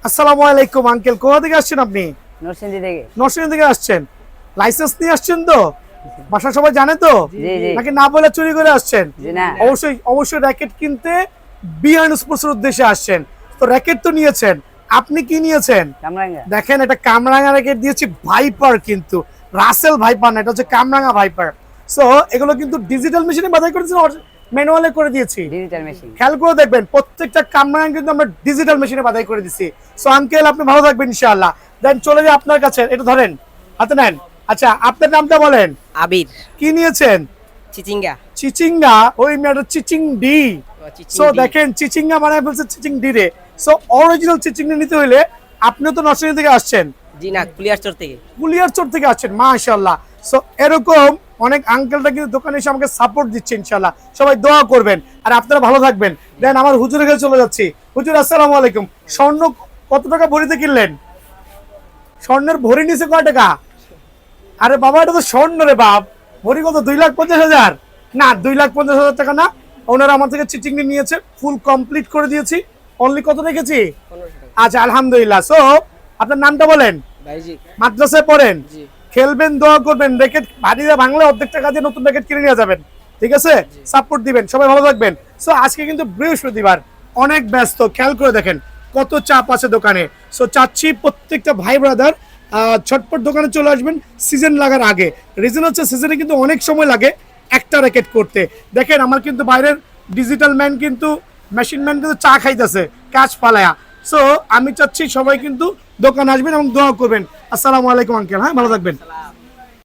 আসসালামু আলাইকুম আঙ্কেল, কোথা থেকে আসছেন আপনি? নরসিংদী থেকে। নরসিংদী থেকে আসছেন। লাইসেন্স নিয়ে আসছেন তো? বাসা সবাই জানে তো? জি জি নাকি না বলে চুরি করে আসছেন? জি না। অবশ্যই অবশ্যই র্যাকেট কিনতে বিয়ার্ন স্পোর্টসের উদ্দেশ্যে আসছেন। তো র্যাকেট তো নিয়েছেন, আপনি কি নিয়েছেন? কামরাঙ্গা। দেখেন এটা কামরাঙা র্যাকেট দিয়েছি, ভাইপার কিন্তু রাসেল ভাইপার না, এটা হচ্ছে কামরাঙা ভাইপার। সো এগুলো কিন্তু ডিজিটাল মেশিনে বাছাই করেছি, ম্যানুয়ালে করে দিয়েছি। Digital machine. খেয়াল করে দেখবেন প্রত্যেকটা কামরাঙা কিন্তু আমরা ডিজিটাল মেশিনে বাছাই করে দিছি। সো আঙ্কেল আপনি ভালো থাকবেন ইনশাআল্লাহ। দেন চলে যাই আপনার কাছে, এটা ধরেন, হাতে নেন। আচ্ছা আপনার নামটা বলেন। আবির। কি নিয়েছেন? চিচিঙ্গা। চিচিঙ্গা, ওই মেয়েটা চিচিং ডি। সো দেখেন চিচিঙ্গা বানায় বলছে চিচিং ডি রে। সো অরিজিনাল চিচিঙ্গা নিতে হইলে আপনিও তো নরসিংদী থেকে আসছেন, জি না, কুলিয়ারচর থেকে। কুলিয়ারচর থেকে আসছেন, মাশাআল্লাহ। সো এরকম অনেক আঙ্কেলরা কিন্তু দোকানে এসে আমাকে সাপোর্ট দিচ্ছে ইনশাআল্লাহ। সবাই দোয়া করবেন আর আপনারা ভালো থাকবেন। দেন আমার হুজুরের কাছে চলে যাচ্ছি। হুজুর আসসালামু আলাইকুম। স্বর্ণ কত টাকা ভরিতে কিনলেন? স্বর্ণের ভরি নিচে কয় টাকা? আরে বাবা এটা তো স্বর্ণ রে বাপ। ভরি কত? 2,50,000? না 2,50,000 টাকা না। ওনারা আমার থেকে চিচিংনি নিয়েছে, ফুল কমপ্লিট করে দিয়েছি। অনলি কত রেখেছি? আচ্ছা আলহামদুলিল্লাহ। সো আপনার নামটা বলেন। ভাইজি। মাদ্রাসায় পড়েন, জি। খেলবেন, দোয়া করবেন, র্যাকেট ভারীরা ভাঙলে অর্ধেক টাকা দিয়ে নতুন র্যাকেট কিনে নিয়ে যাবেন। ঠিক আছে, সাপোর্ট দিবেন, সবাই ভালো থাকবেন। সো আজকে কিন্তু বৃহস্পতিবার, অনেক ব্যস্ত, খেয়াল করে দেখেন কত চাপ আছে দোকানে। সো চাচ্ছি প্রত্যেকটা ভাই ব্রাদার ছটপট দোকানে চলে আসবেন সিজন লাগার আগে। রিজন হচ্ছে সিজনে কিন্তু অনেক সময় লাগে একটা র্যাকেট করতে। দেখেন আমার কিন্তু বাইরের ডিজিটাল ম্যান কিন্তু, মেশিন ম্যান কিন্তু চা খাইতেছে কাজ ফালায়া। সো আমি চাচ্ছি সবাই কিন্তু দোকানে আসবেন এবং দোয়া করবেন। আসসালামু আলাইকুম আঙ্কেল, হ্যাঁ ভালো থাকবেন।